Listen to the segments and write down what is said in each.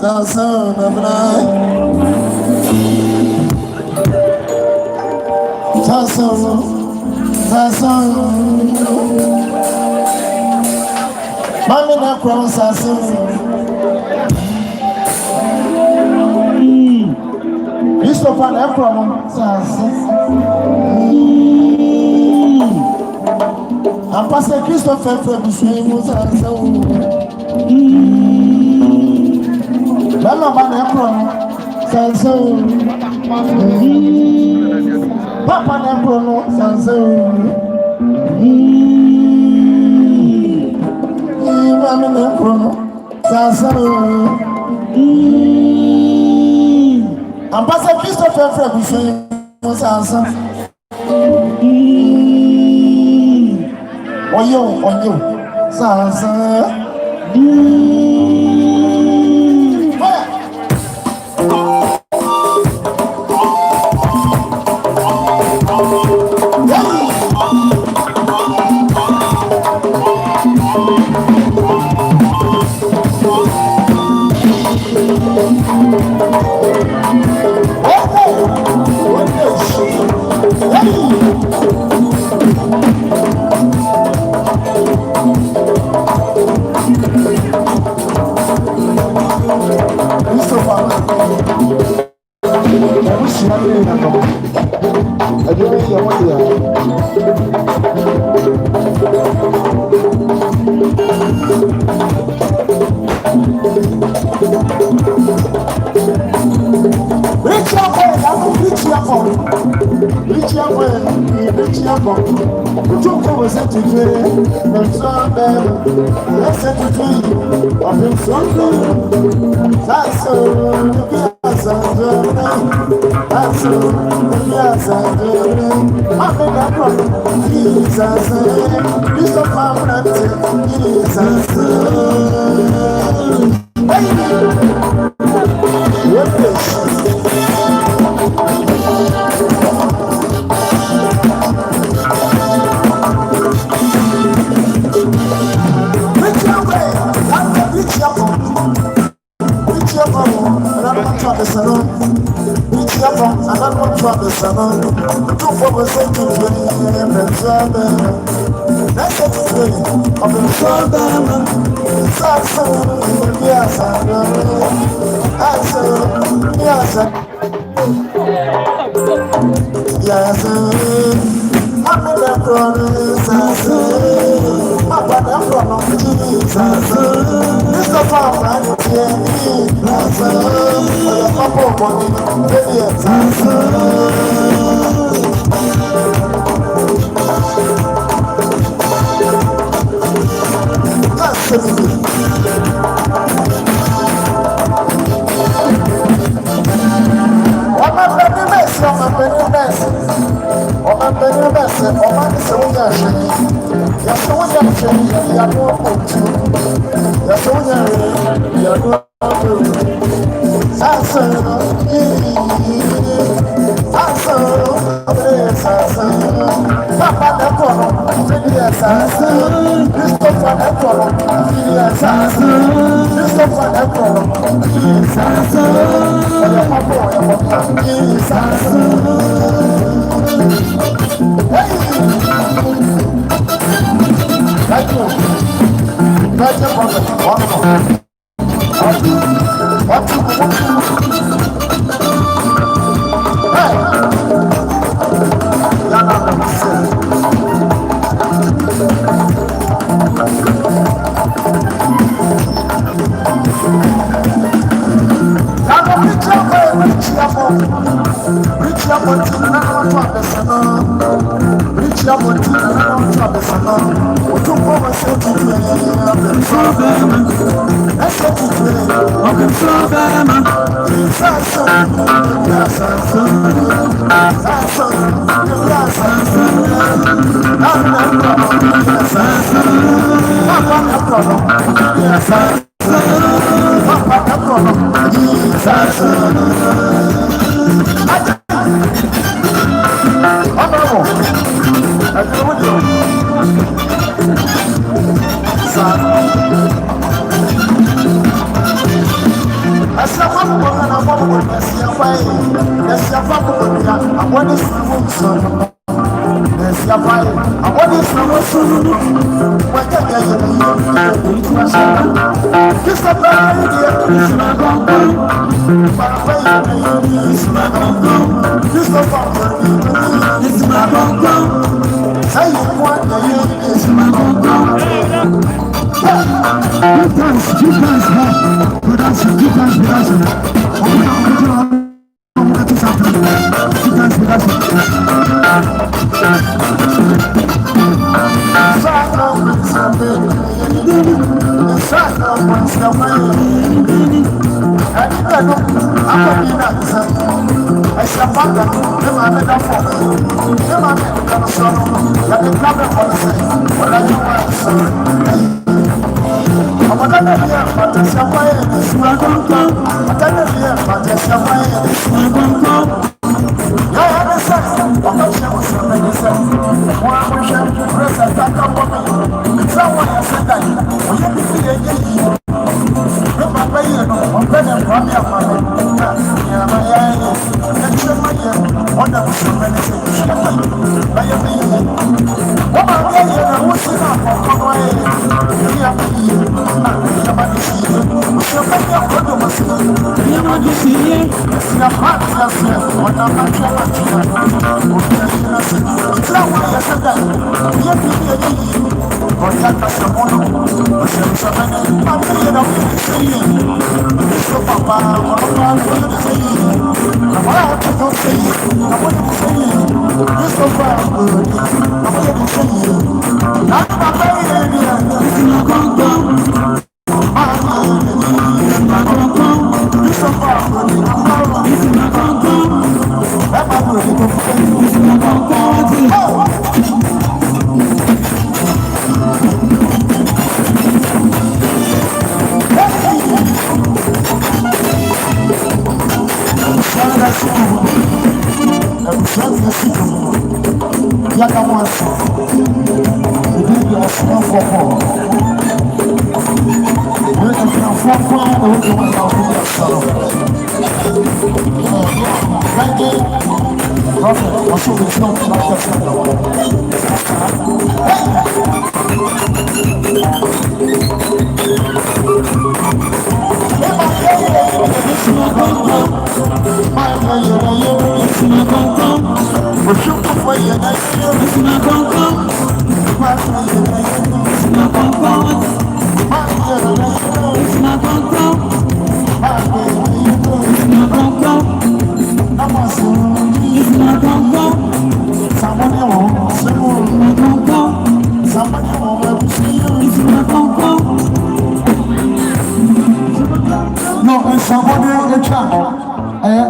Sansan, Namna. Sansan. Mami na crown Sansan. Christopher na crown Sansan. Pastor Christopher from Sansan. Mama na crown Sansan. Papa na prono Sansan. Mama na prono Sansan. Ambassador Christopher Frebuson Sansan. Oyo Sansan.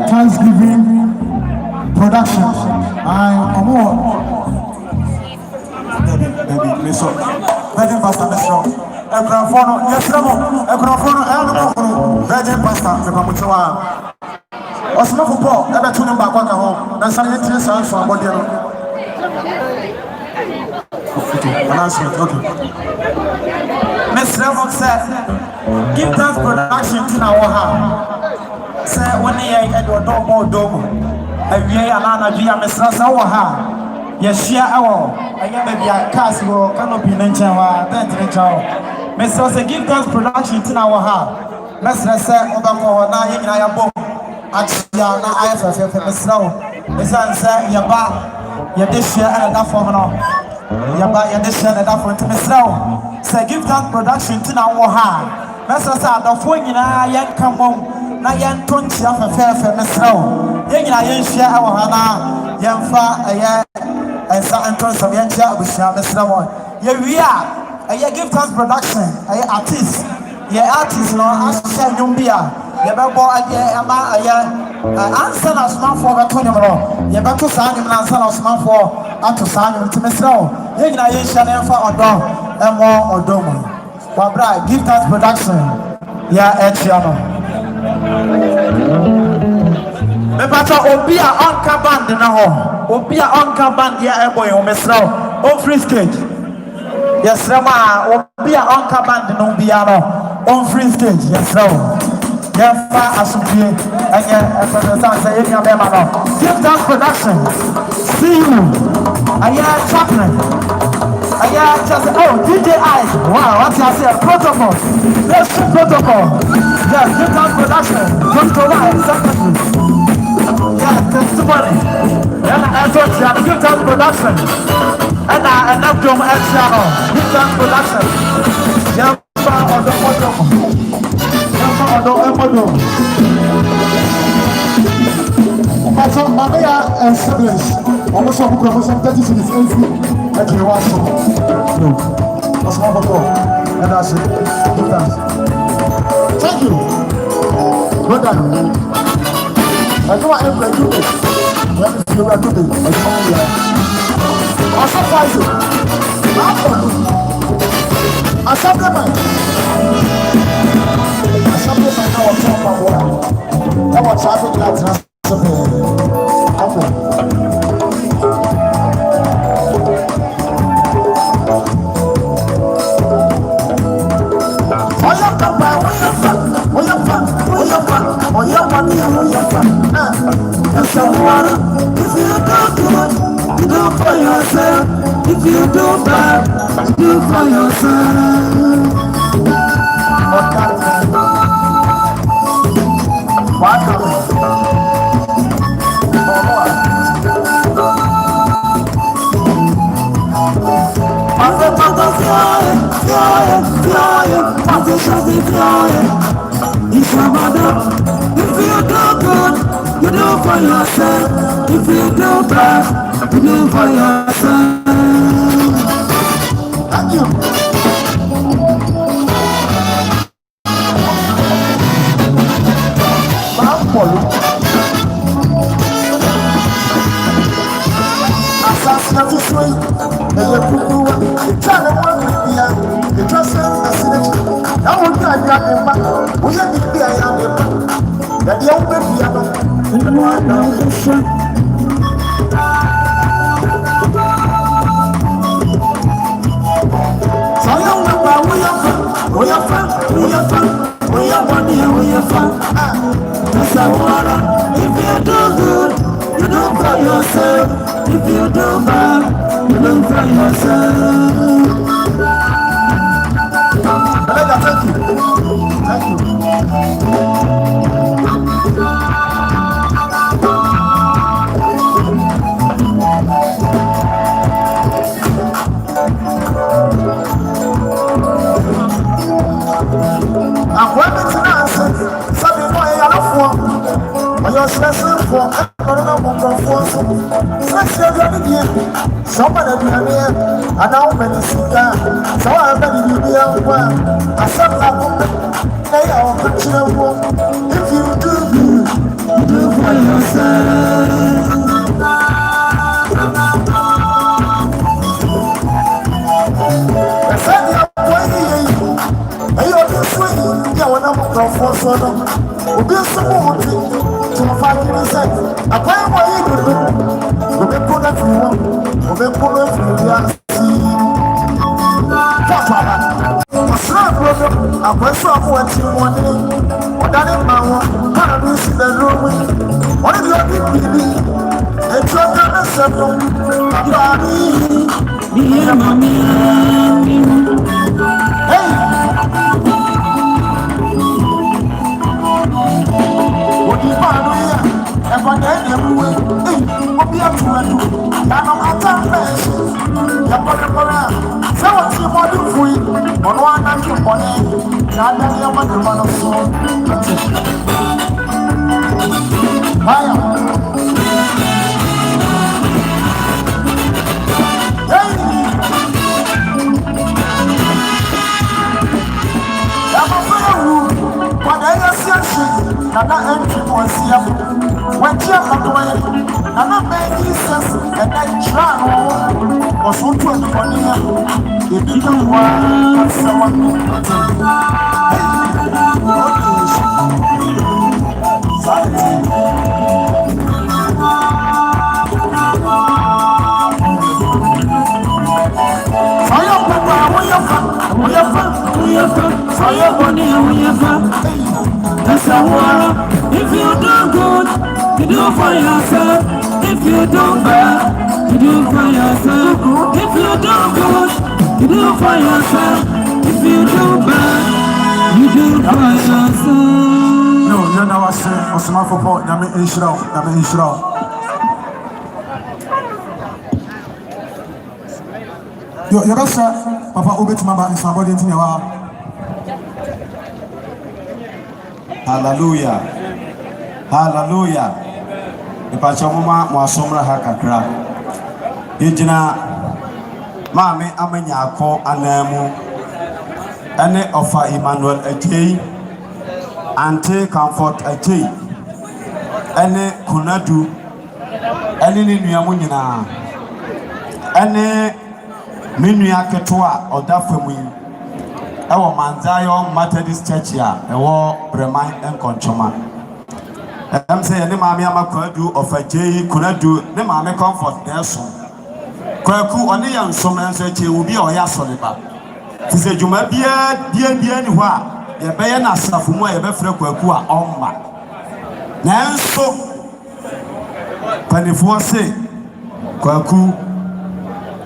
Thanksgiving production. I'm on. Baby, so Virgin Pastor, Miss Rock. Ekrafono, yes, Ramo. Ekrafono, Elmo. Virgin Pastor, the Pamutua. Osmo football, never tune him back on the home. That's an interesting sound for a body. Okay, announcement, okay. Miss Ramo said, give thanks production to our house. Say, when they are don't more dome. A year and via Miss Rasa or her. Yes, she our. I am maybe a castle, cannot be mentioned. Then Miss Rasa give thanks production to our house. Miss Rasa, Obama, now I am both. Actually, I have a Miss Row. Miss Answer, your bar, your dish and that for your bar, your dish and that for Miss Row. Say, give thanks production to our house. Miss Rasa, the phone in a young come home. Na yan tonti afa fefe mesrawo yenya yen hia awo hana yemfa ensa enton so yen hia abushia mesrawo ye wi a give thanks production artist no asha nyumbia ye bebo ama answer na smart for beto nyemro ye beto sa nyem na answer na smart for ato sa nyem timesrawo yenya yen hia na yemfa emo odomo wabra give thanks production echiano Mepacha obia onka band na ho. Obia onka band ya eboy o mesra on free stage. Yes rama obia onka band no bia no on free stage. Yes raw. Yefa asupie enye epresentant say enya be ma no. Give that production. See you. Aya chaplain. Yeah, just DJ Ice. Wow, what's your say? Protocol. Let's do protocol. Yes, Give Thanks Production. Protocol One, secondary. Yeah, testimony. And I thought you had Give Thanks Production. And I'm doing extra. Give Thanks Production. Yeah, on the protocol. Yeah, on the protocol. But Maria and siblings, almost all promotion 30 cities every at the one song. No, that's one more call. And that's it. Good dance. Thank you. Well done. I know I am going to do this. Let me see you are doing it. I'll surprise you. I'll supplement. I'll supplement now. I'll talk about what. Now what's happening at if you do bad, do for yourself. If you do good, you do for yourself. If you do bad, you do for yourself. Thank you. If you do good, you do for yourself. If you do bad, you do for yourself. Thank you. Thank you. I'm working tonight, something more I love for. You're stressing for everyone for stress your here. Somebody be here, and now many see that. So I'm ready to be here. I said, they are catching. If you do for yourself. I said, we'll be so to 5 minutes. I play what you do. We'll be put up for one. We'll be put up for the I press off what you want. What I didn't know, what I do is the room. What if you're baby? It's your kind of simple. Hey! Nana entry was here. When you are going, Nana made Jesus and then John was so to the body. It didn't want someone. If you do good, you do for yourself. If you don't bad, you do for yourself. If you do good, you do for yourself. If you do bad, you do for yourself. No, you know what I say. My football, I'm in Israel. Your best Papa Obet Mama is somebody in your Hallelujah. Hallelujah. The Pachamama Mwasomra Hakakra. Yijina Mami Amenyako Anemu Ane Ofa Emmanuel Ejei Ante Comfort Ejei Ane Kunadu Ane Niyamunyina Ane Minua Ketua Odafemu Ewo Manzayo Methodist Church ya Ewo Breman Enkonchoma say ne maame amakwadu of Ejei Kunadu ne maame Comfort Nelson Kwaku one ya nsom enso eche obi o ya soleba tise djuma bia ni ho a ye beye na asafo mu a ye befre Kwaku a omma nanso panifo se Kwaku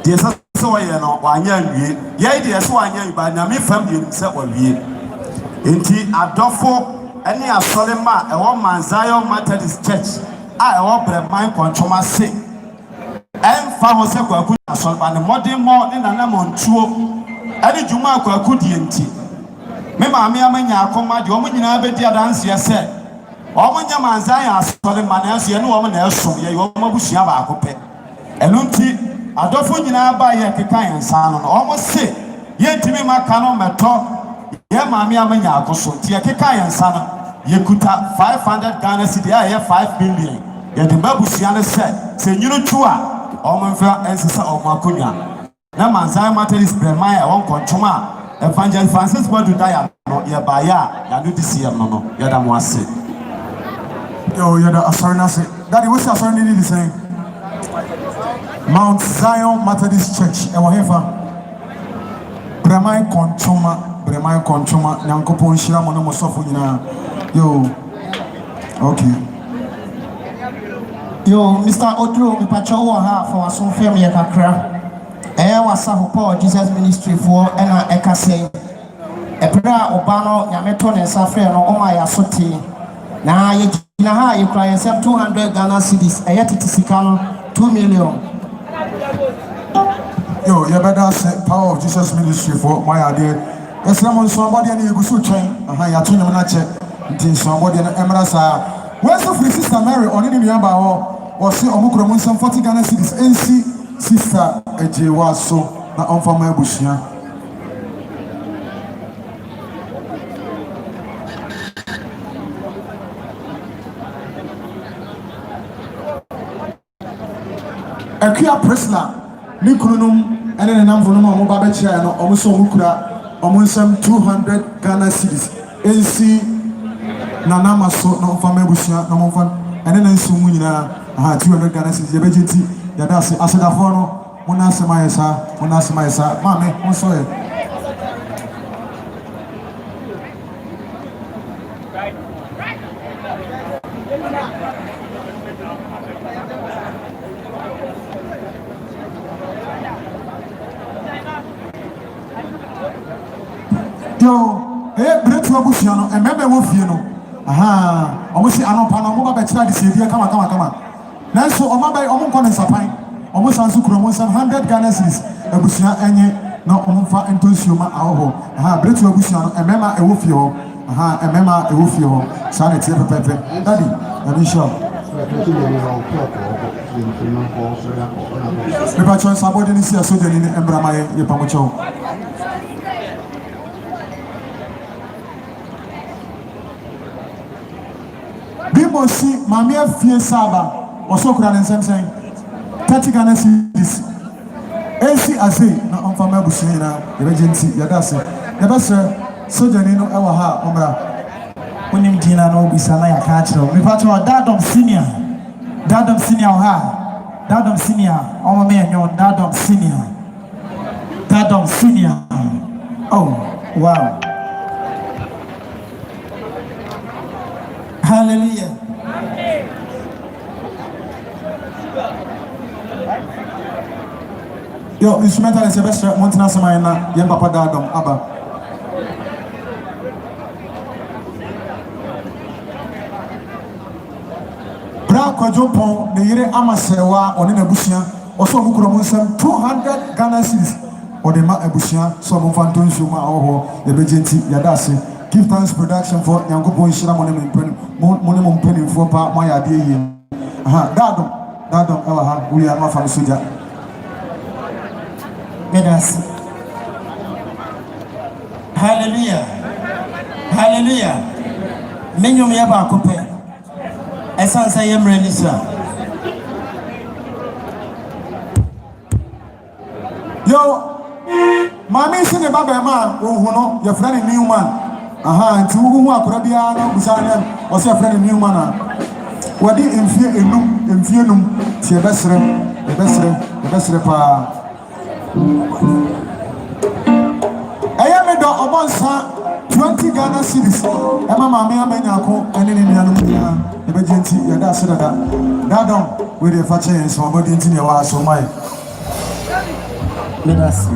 de so wa ye no wa nya nwie ye de so wa nya iba na me fam de se wa wie enti adofo ene asolema e wo Manzayo Methodist Church a e wo Breman Konchoma se Emfa ho se Kwaku asolba ne modern mo ne nana montuo ade djuma Kwaku die enti me maame amanya akoma de omo nyina bedi adanse ese omo nya Manzayo asolema na ese ne omo na eso ye omo busua ba akopɛ eno nti adofo nyina ba ye kekan ensa no omo se ye ntimi maka no meto ye maame amanya akoso nti ye kekan ensa no ye kuta 500 Ghana cedi a ye 5 billion ye de babusua ne se nyunu tu a Omanfa ensisa omakonya na Manzayo Methodist Breman e won konchoma Evangelist Francis Bodu Daya no ye baya ya no disi ye no ye da mo ase yo ye da asarna se daddy we asarna ni say Mount Zion Methodist Church e wo hefa Breman konchoma nyankopon hira mo no mo sofo nyina yo okay. Yo, Mr. Odro, mi pacho ha for some firm ye kakra. Wasa Paul Jesus Ministry for ena ekase. Ebra obano nyameto ne safre no oma ya soti. Na ye gina ha ye kra ye 200 Ghana cedis. Titi sika no 2 million. Yo, you better say Power of Jesus Ministry for my idea. Yes, I'm somebody and you go so train. Ya to nyam na che. Ntin somebody na emra sa. Where's the free sister Mary on any number or say omukro some 40 Ghana cedis NC sister Ejei was so na onfama ebusia Akia Presla ni kununum ene ne namfo no mo ba be kira no omuso omukura omunsam 200 Ghana cedis NC na namaso na onfama ebusia na monfa ene na nsu mu nyina 200 Ghana cedis ye bejenti ya da se asedafo no mona sema yesa mame onso ye yo bretu abusia no emebe wo fie no omo si anopa no mo ba be kira de se bia kama nanso omabai omo nkɔ ne nsapan omo sanso kuro mo nsam 100 Ghana cedis abusia enye na omo fa entosioma aho bretu abusia no emema ewo fie ho emema ewo fie ho sa na tie pepepe daddy na sure me ba chon sabodi ni si asoje ni embrama ye pamocho bimbo si mamia fie saba also kura ne nsem sen 30 Ghana cedis AC ase na onfama busu ina emergency ya dase ya base soja ni no ewa ha omra onim dina no bisa na ya ka kire me pato dadom senior dadom senior omo me enyo dadom senior oh wow hallelujah Yo, instrumental is the best Montana Samana, Yan Papa Dadom, Abba. Bra Kwajopon, the Yere Amasewa, or in Abusia, or some Mukuromusam, 200 Ghana cities, or the Ma Abusia, some of Anton Shuma, or the Begenti Yadasi. Give thanks production for Yango Shira Monument Penny for Part Maya Day. Dadom, Ella, we are not from Suja. Medas. Hallelujah. Hallelujah. Menu me about Cope. Essence I am ready, sir. Yo, Mammy sing about a man who know your friend in Newman. And two whom are Korean, Busanan, or your friend in Newman. What did in fear, the best repa. I am a dog about 20 Ghana cities. Emma Mamma Menako, and in Yanumia, the Begenti, Yada Sedada. Dadon, with the Fatches, or body in your so my. Let us.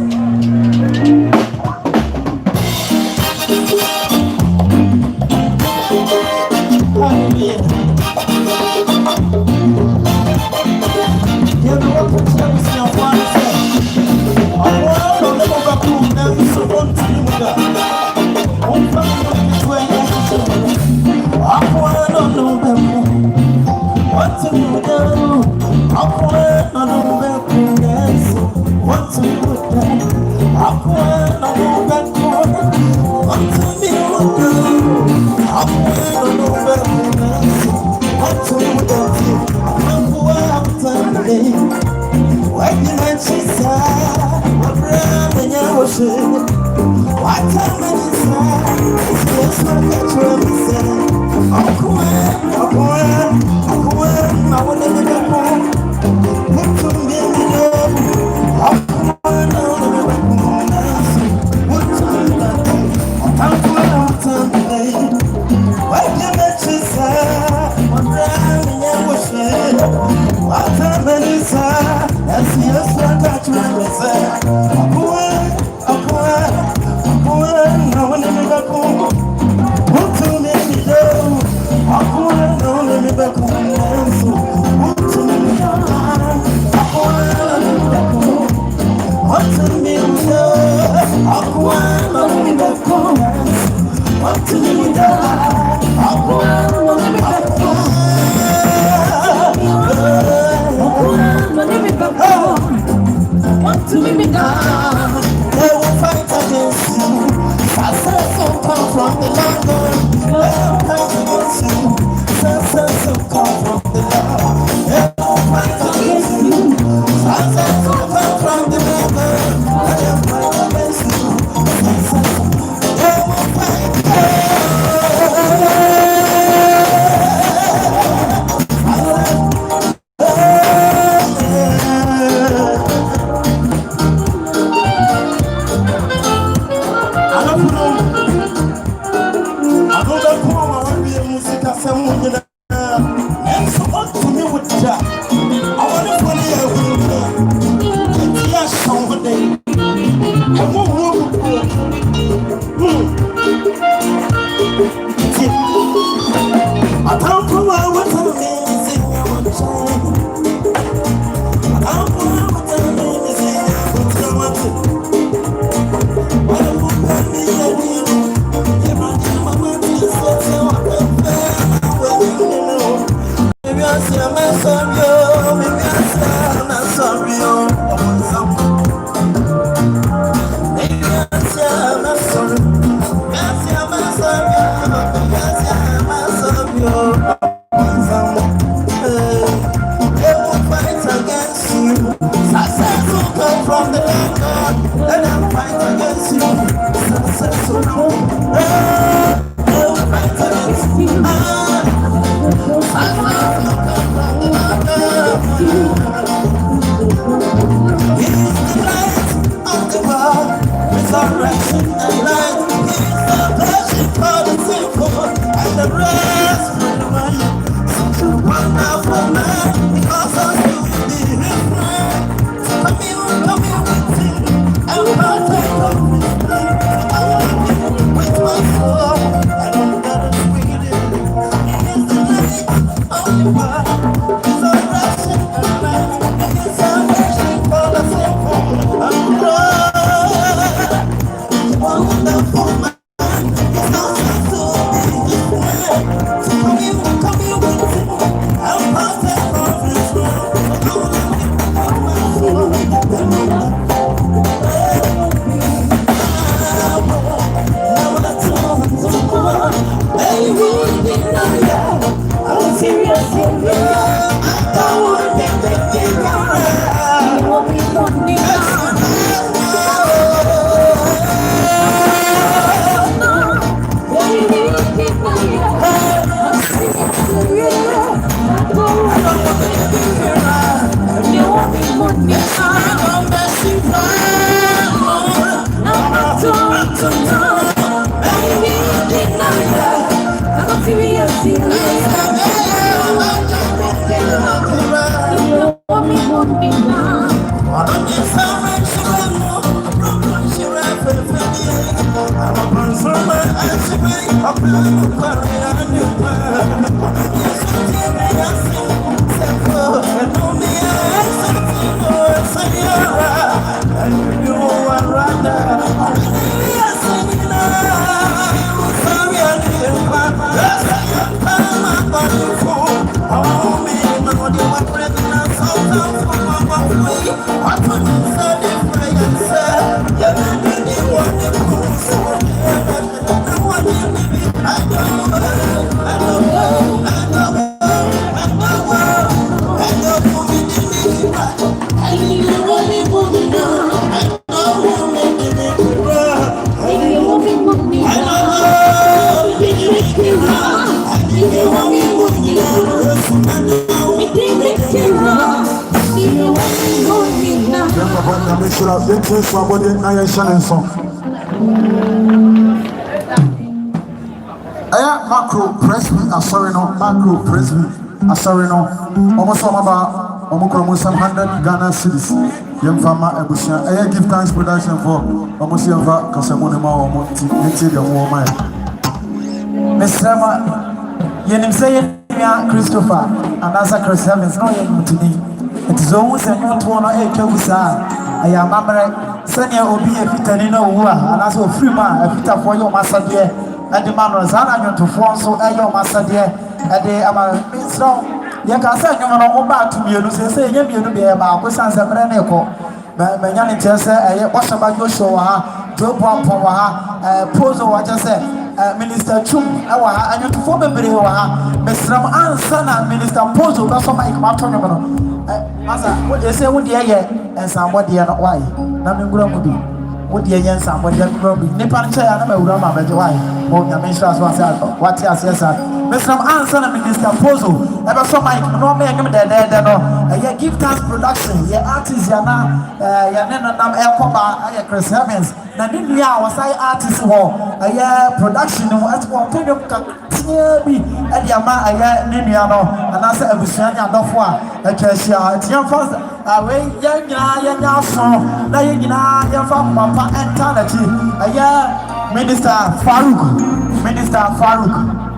Macro Presley, sorry no, Macro Presley, sorry no, almost almost 100 Ghana cities. Young farmer Ebusha, I give thanks production for almost Yava Casamonema or Monty, the woman. Miss Rama, Yenim say, Christopher, and as a Chris Evans, no, it is almost a not one or eight Kabusa. I am Mamma, Sanya will be a Pitanino, and as a free man, a Pita for your master dear, and the man was an to form so I your master dear, and they am a strong. You can say you want to go back to me, you say, you will be about Wisans and Breneco. Many tells her, what's about your show, Joe Pom, Pozo, what I said, Minister Chum, and you to form a video, Mr. Ansana, Minister Pozo, that's what my Matonio. Master, what you say, what the air, and somebody are not why. Nothing would be. What the air, somebody that will be. Nippon chair, and I will run my why. Oh, the ministers was what yes, Mr. Ansana, Minister Pozo, ever so my no make him there, no. Give thanks production, your artists, your Nana Elcoba, Chris Evans. Nadia was I artist war, production, as one thing of Tiabi, and Yama, Niniano, and as a Bushania Dofwa, a Cassia, it's young first, away, young song, Nayana, young from Papa and Tanati, Minister Farouk, Minister Farouk.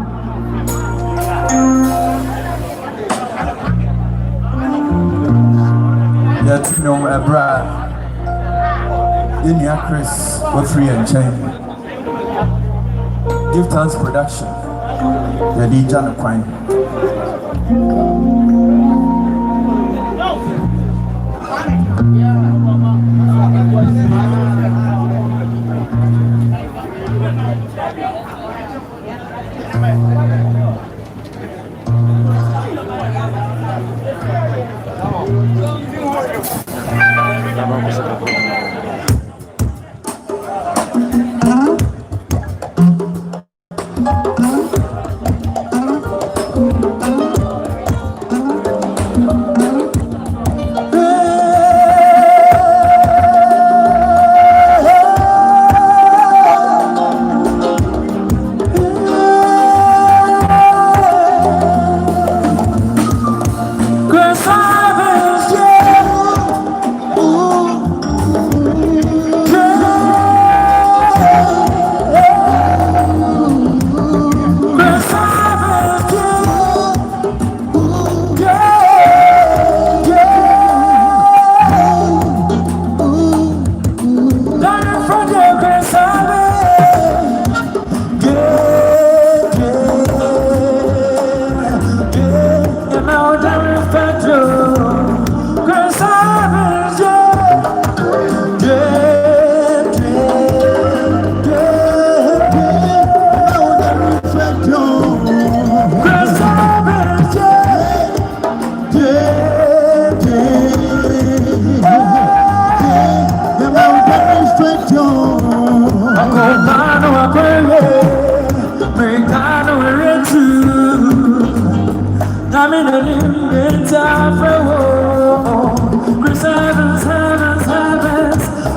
Yet no Brad in your Chris for free and chain. Give thanks production. The DJ Quine.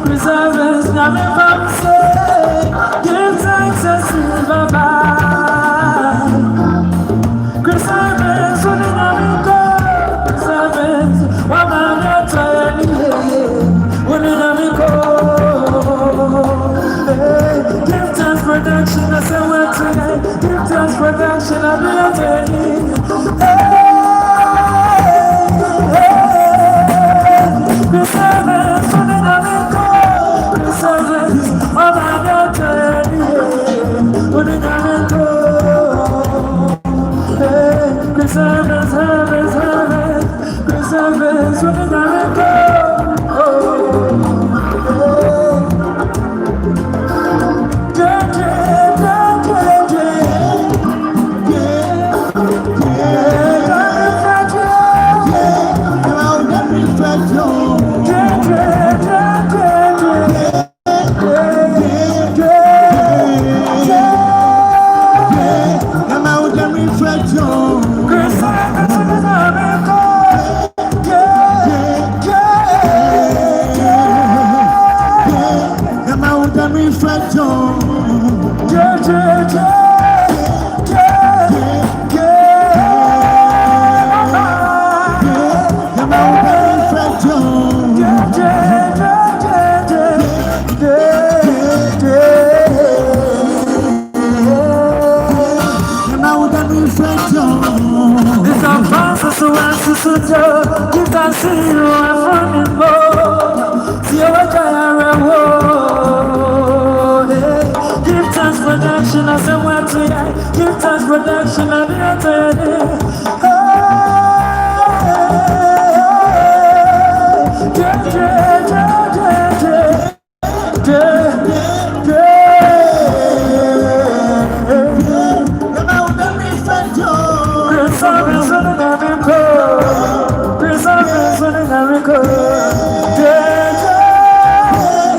Chris Evans, Give thanks and silver by. Christmas, when I'm Christmas, one man got tired. When I'm give thanks production, I said, well, today. Give thanks production, I'll be attending. Christmas, when I'm Christmas, one man got tired. When I'm Christmas, harvest, harvest, Christmas, when I'm you can see you are from the boat. See what I am. Give thanks production, I said, where to die. Give thanks production, I'll be attending. Sorry,